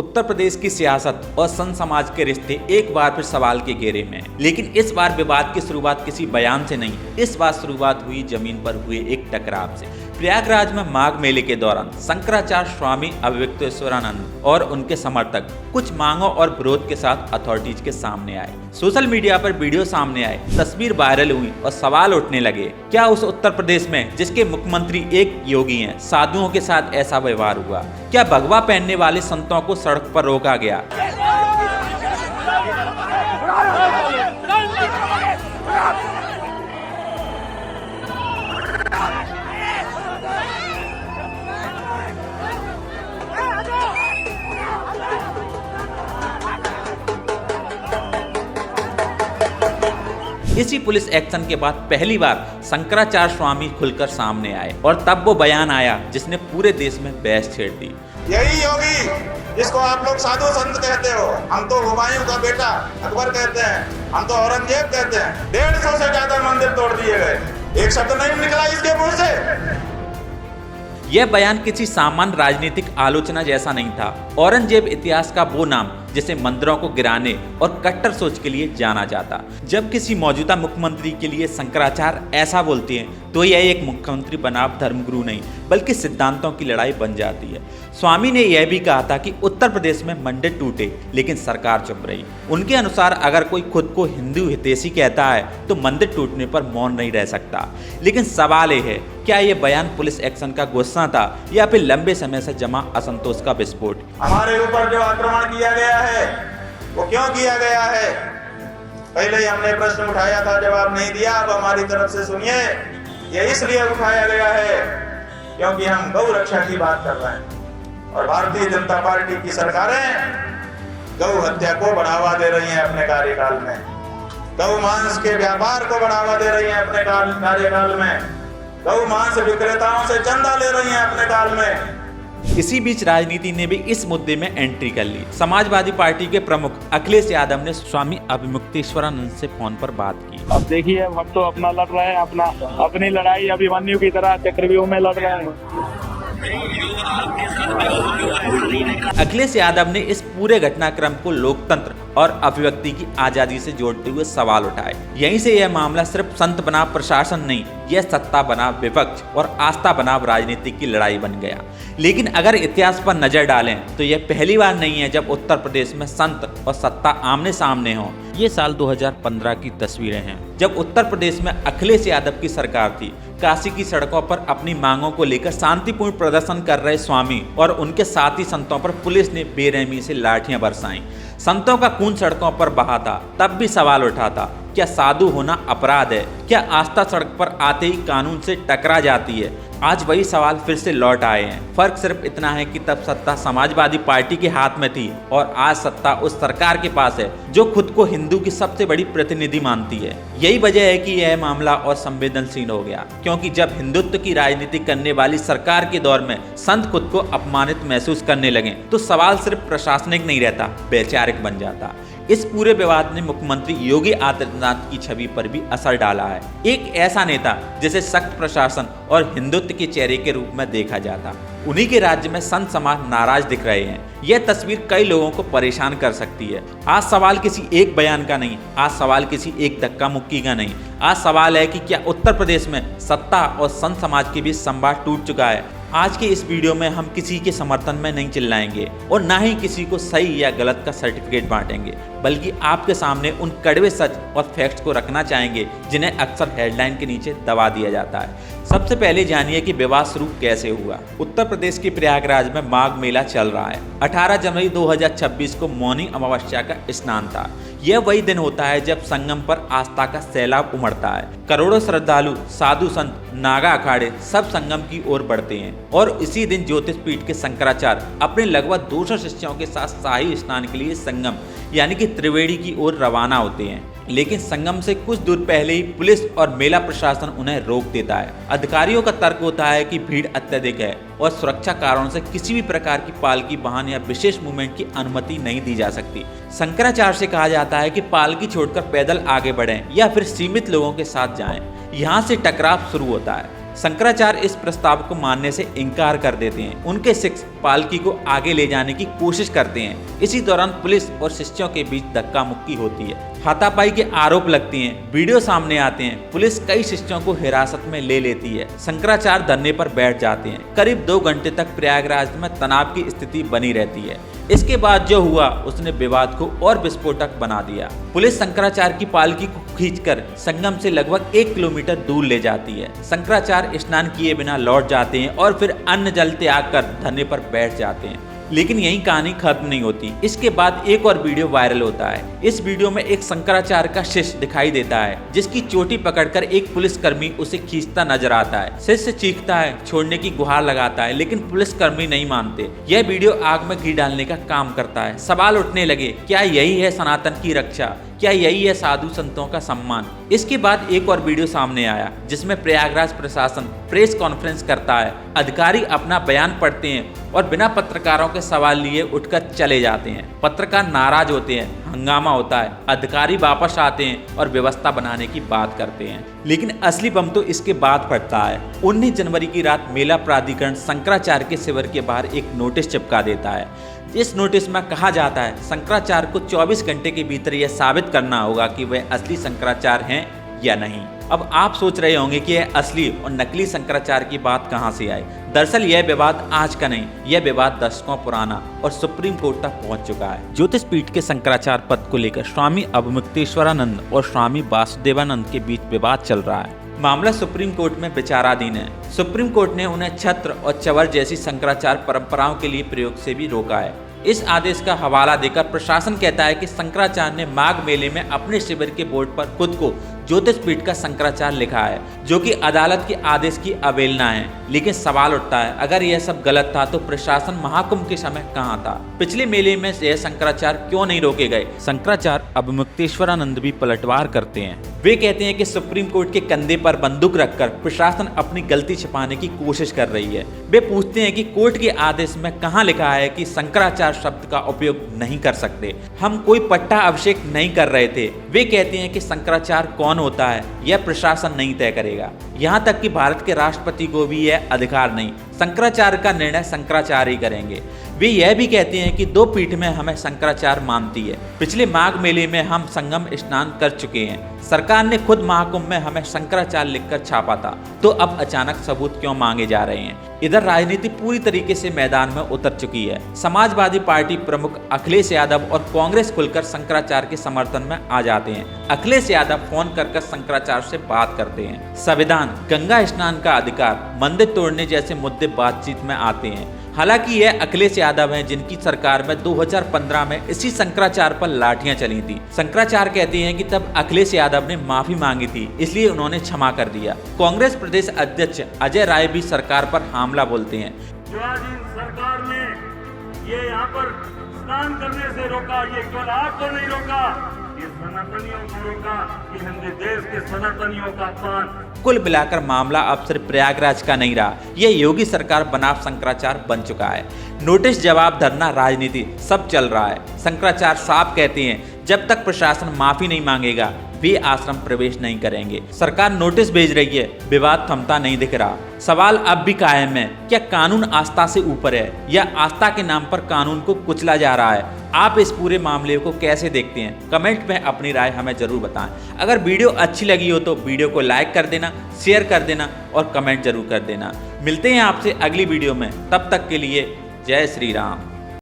उत्तर प्रदेश की सियासत और संत समाज के रिश्ते एक बार फिर सवाल के घेरे में हैं। लेकिन इस बार विवाद की शुरुआत किसी बयान से नहीं, इस बार शुरुआत हुई जमीन पर हुए एक टकराव से। प्रयागराज में माघ मेले के दौरान शंकराचार्य स्वामी अभिव्यक्तेश्वरानंद और उनके समर्थक कुछ मांगों और विरोध के साथ अथॉरिटीज के सामने आए। सोशल मीडिया पर वीडियो सामने आए, तस्वीर वायरल हुई और सवाल उठने लगे, क्या उस उत्तर प्रदेश में जिसके मुख्यमंत्री एक योगी हैं, साधुओं के साथ ऐसा व्यवहार हुआ? क्या भगवा पहनने वाले संतों को सड़क पर रोका गया? इसी पुलिस एक्शन के बाद पहली बार शंकराचार्य स्वामी खुलकर सामने आए और तब वो बयान आया जिसने पूरे देश में बहस छेड़ दी। यही योगी जिसको आप लोग साधु संत कहते हो, हम तो हुमायूं का बेटा अकबर कहते हैं, हम तो औरंगजेब कहते हैं। 150 से ज्यादा मंदिर तोड़ दिए गए, एक शब्द नहीं निकला इसके मुंह से। यह बयान किसी सामान्य राजनीतिक आलोचना जैसा नहीं था। औरंगजेब इतिहास का वो नाम जिसे मंदिरों को गिराने और कट्टर सोच के लिए जाना जाता। जब किसी मौजूदा मुख्यमंत्री के लिए शंकराचार्य ऐसा बोलते हैं तो यह एक मुख्यमंत्री बनाम धर्मगुरु नहीं बल्कि सिद्धांतों की लड़ाई बन जाती है। स्वामी ने यह भी कहा था कि उत्तर प्रदेश में मंदिर टूटे लेकिन सरकार चुप रही। उनके अनुसार अगर कोई खुद को हिंदू हितैषी कहता है तो मंदिर टूटने पर मौन नहीं रह सकता। लेकिन सवाल यह है, क्या यह बयान पुलिस एक्शन का गुस्सा था या फिर लंबे समय से जमा असंतोष का विस्फोट? हमारे ऊपर जो आक्रमण किया गया है वो क्यों किया गया है? पहले ही हमने प्रश्न उठाया था, जवाब नहीं दिया। अब हमारी तरफ से सुनिए, ये इसलिए उठाया गया है क्योंकि हम गौ रक्षा की बात कर रहे हैं और भारतीय जनता पार्टी की सरकारें गौ हत्या को बढ़ावा दे रही हैं अपने कार्यकाल में, गौ मांस के व्यापार को बढ़ावा दे रही हैं अपने कार्यकाल में, गौ मांस विक्रेताओं से चंदा ले रही हैं अपने काल में। इसी बीच राजनीति ने भी इस मुद्दे में एंट्री कर ली। समाजवादी पार्टी के प्रमुख अखिलेश यादव ने स्वामी अभिव्यक्तेश्वरानंद से फोन पर बात की। अब देखिए, हम तो अपना लड़ रहे हैं, अपनी लड़ाई अभिमन्यु की तरह चक्रव्यूह में लड़ रहे हैं। अखिलेश यादव ने इस पूरे घटनाक्रम को लोकतंत्र और अभिव्यक्ति की आजादी से जोड़ते हुए सवाल उठाए। यहीं से यह मामला सिर्फ संत बनाम प्रशासन नहीं, यह सत्ता बनाम विपक्ष और आस्था बनाम राजनीति की लड़ाई बन गया। लेकिन अगर इतिहास पर नजर डालें तो यह पहली बार नहीं है जब उत्तर प्रदेश में संत और सत्ता आमने सामने हो। ये साल 2015 की तस्वीरें हैं जब उत्तर प्रदेश में अखिलेश यादव की सरकार थी। काशी की सड़कों पर अपनी मांगों को लेकर शांतिपूर्ण प्रदर्शन कर रहे स्वामी और उनके साथी संतों पर पुलिस ने बेरहमी से लाठियां बरसाईं। संतों का खून सड़कों पर बहा था। तब भी सवाल उठा था, क्या साधु होना अपराध है? क्या आस्था सड़क पर आते ही कानून से टकरा जाती है? आज वही सवाल फिर से लौट आए हैं। फर्क सिर्फ इतना है कि तब सत्ता समाजवादी पार्टी के हाथ में थी और आज सत्ता उस सरकार के पास है जो खुद को हिंदू की सबसे बड़ी प्रतिनिधि मानती है। यही वजह है कि यह मामला और संवेदनशील हो गया, क्योंकि जब हिंदुत्व की राजनीति करने वाली सरकार के दौर में संत खुद को अपमानित महसूस करने लगे तो सवाल सिर्फ प्रशासनिक नहीं रहता, वैचारिक बन जाता। इस पूरे विवाद ने मुख्यमंत्री योगी आदित्यनाथ की छवि पर भी असर डाला है। एक ऐसा नेता जिसे सख्त प्रशासन और हिंदुत्व के चेहरे के रूप में देखा जाता, उन्हीं के राज्य में संत समाज नाराज दिख रहे हैं। यह तस्वीर कई लोगों को परेशान कर सकती है। आज सवाल किसी एक बयान का नहीं, आज सवाल किसी एक धक्का मुक्की का नहीं, आज सवाल है कि क्या उत्तर प्रदेश में सत्ता और संत समाज के बीच संवाद टूट चुका है? आज के इस वीडियो में हम किसी के समर्थन में नहीं चिल्लाएंगे और ना ही किसी को सही या गलत का सर्टिफिकेट बांटेंगे, बल्कि आपके सामने उन कड़वे सच और फैक्ट्स को रखना चाहेंगे जिन्हें अक्सर हेडलाइन के नीचे दबा दिया जाता है। सबसे पहले जानिए कि विवाद शुरू कैसे हुआ। उत्तर प्रदेश के प्रयागराज में माघ मेला चल रहा है। 18 जनवरी 2026 को मौनी अमावस्या का स्नान था। यह वही दिन होता है जब संगम पर आस्था का सैलाब उमड़ता है। करोड़ों श्रद्धालु, साधु संत, नागा अखाड़े सब संगम की ओर बढ़ते हैं और इसी दिन ज्योतिष पीठ के शंकराचार्य अपने लगभग 200 शिष्यों के साथ शाही स्नान के लिए संगम यानी कि त्रिवेणी की ओर रवाना होते हैं। लेकिन संगम से कुछ दूर पहले ही पुलिस और मेला प्रशासन उन्हें रोक देता है। अधिकारियों का तर्क होता है कि भीड़ अत्यधिक है और सुरक्षा कारणों से किसी भी प्रकार की पालकी वाहन या विशेष मूवमेंट की अनुमति नहीं दी जा सकती। शंकराचार्य से कहा जाता है कि पालकी छोड़कर पैदल आगे बढ़ें या फिर सीमित लोगों के साथ जाएं। यहाँ से टकराव शुरू होता है। शंकराचार्य इस प्रस्ताव को मानने से इनकार कर देते हैं। उनके शिष्य पालकी को आगे ले जाने की कोशिश करते हैं। इसी दौरान पुलिस और शिष्यों के बीच धक्का मुक्की होती है, हाथापाई के आरोप लगते हैं, वीडियो सामने आते हैं। पुलिस कई शिष्यों को हिरासत में ले लेती है। शंकराचार्य धरने पर बैठ जाते हैं। करीब 2 घंटे तक प्रयागराज में तनाव की स्थिति बनी रहती है। इसके बाद जो हुआ उसने विवाद को और विस्फोटक बना दिया। पुलिस शंकराचार्य की पालकी को खींचकर संगम से लगभग 1 किलोमीटर दूर ले जाती है। शंकराचार्य स्नान किए बिना लौट जाते हैं और फिर अन्न जल त्याग कर धरने पर बैठ जाते हैं। लेकिन यही कहानी खत्म नहीं होती। इसके बाद एक और वीडियो वायरल होता है। इस वीडियो में एक शंकराचार्य का शिष्य दिखाई देता है, जिसकी चोटी पकड़कर एक पुलिसकर्मी उसे खींचता नजर आता है। शिष्य चीखता है, छोड़ने की गुहार लगाता है, लेकिन पुलिसकर्मी नहीं मानते। यह वीडियो आग में घी डालने का काम करता है। सवाल उठने लगे, क्या यही है सनातन की रक्षा? क्या यही है साधु संतों का सम्मान? इसके बाद एक और वीडियो सामने आया, जिसमें प्रयागराज प्रशासन प्रेस कॉन्फ्रेंस करता है। अधिकारी अपना बयान पढ़ते हैं और बिना पत्रकारों के सवाल लिए उठकर चले जाते हैं। पत्रकार नाराज होते हैं, हंगामा होता है। अधिकारी वापस आते हैं और व्यवस्था बनाने की बात करते हैं। लेकिन असली बम तो इसके बाद फटता है। 19 जनवरी की रात मेला प्राधिकरण शंकराचार्य के शिविर के बाहर एक नोटिस चिपका देता है। इस नोटिस में कहा जाता है शंकराचार्य को 24 घंटे के भीतर यह साबित करना होगा कि वे असली शंकराचार्य हैं या नहीं। अब आप सोच रहे होंगे कि यह असली और नकली शंकराचार्य की बात कहां से आई। दरअसल यह विवाद आज का नहीं, यह विवाद दशकों पुराना और सुप्रीम कोर्ट तक पहुंच चुका है। ज्योतिष पीठ के शंकराचार्य पद को लेकर स्वामी अवमुक्तेश्वरानंद और स्वामी वासुदेवानंद के बीच विवाद चल रहा है। मामला सुप्रीम कोर्ट में विचाराधीन है। सुप्रीम कोर्ट ने उन्हें छत्र और चवर जैसी शंकराचार्य परंपराओं के लिए प्रयोग से भी रोका है। इस आदेश का हवाला देकर प्रशासन कहता है कि शंकराचार्य ने माघ मेले में अपने शिविर के बोर्ड पर खुद को ज्योतिष पीठ का शंकराचार्य लिखा है, जो कि अदालत के आदेश की अवहेलना है। लेकिन सवाल उठता है, अगर यह सब गलत था तो प्रशासन महाकुंभ के समय कहां था? पिछले मेले में यह शंकराचार्य क्यों नहीं रोके गए? शंकराचार्य अवमुक्तेश्वरानंद भी पलटवार करते हैं। वे कहते हैं कि सुप्रीम कोर्ट के कंधे पर बंदूक रखकर प्रशासन अपनी गलती छिपाने की कोशिश कर रही है। वे पूछते हैं कि कोर्ट के आदेश में कहां लिखा है कि शंकराचार्य शब्द का उपयोग नहीं कर सकते। हम कोई पट्टा अभिषेक नहीं कर रहे थे। वे कहते हैं कि शंकराचार्य कौन होता है यह प्रशासन नहीं तय करेगा। यहाँ तक कि भारत के राष्ट्रपति को भी यह अधिकार नहीं। शंकराचार्य का निर्णय शंकराचार्य ही करेंगे। वे यह भी कहते हैं कि 2 पीठ में हमें शंकराचार्य मानती है। पिछले माघ मेले में हम संगम स्नान कर चुके हैं। सरकार ने खुद महाकुंभ में हमें शंकराचार्य लिखकर छापा था, तो अब अचानक सबूत क्यों मांगे जा रहे हैं? इधर राजनीति पूरी तरीके से मैदान में उतर चुकी है। समाजवादी पार्टी प्रमुख अखिलेश यादव और कांग्रेस खुलकर शंकराचार्य के समर्थन में आ जाते हैं। अखिलेश यादव फोन कर शंकराचार्य से बात करते हैं। संविधान, गंगा स्नान का अधिकार, मंदिर तोड़ने जैसे मुद्दे बातचीत में आते हैं। हालांकि यह अखिलेश यादव हैं जिनकी सरकार में 2015 में इसी शंकराचार्य पर लाठियां चली थी। शंकराचार्य कहते हैं कि तब अखिलेश यादव ने माफी मांगी थी, इसलिए उन्होंने क्षमा कर दिया। कांग्रेस प्रदेश अध्यक्ष अजय राय भी सरकार पर हमला बोलते हैं। जो आज इन सरकार ने ये यहाँ पर स्नान करने से रोका, ये केवल आपको नहीं रोका, ये सनातनियों को रोका, ये हिंदू देश के सनातनियों का अपमान। कुल मिलाकर मामला अब सिर्फ प्रयागराज का नहीं रहा, यह योगी सरकार बनाम शंकराचार्य बन चुका है। नोटिस, जवाब, धरना, राजनीति सब चल रहा है। शंकराचार्य साफ कहते हैं जब तक प्रशासन माफी नहीं मांगेगा वे आश्रम प्रवेश नहीं करेंगे। सरकार नोटिस भेज रही है, विवाद थमता नहीं दिख रहा। सवाल अब भी कायम है, क्या कानून आस्था से ऊपर है या आस्था के नाम पर कानून को कुचला जा रहा है? आप इस पूरे मामले को कैसे देखते हैं? कमेंट में अपनी राय हमें जरूर बताएं। अगर वीडियो अच्छी लगी हो तो वीडियो को लाइक कर देना, शेयर कर देना और कमेंट जरूर कर देना। मिलते हैं आपसे अगली वीडियो में, तब तक के लिए जय श्री राम।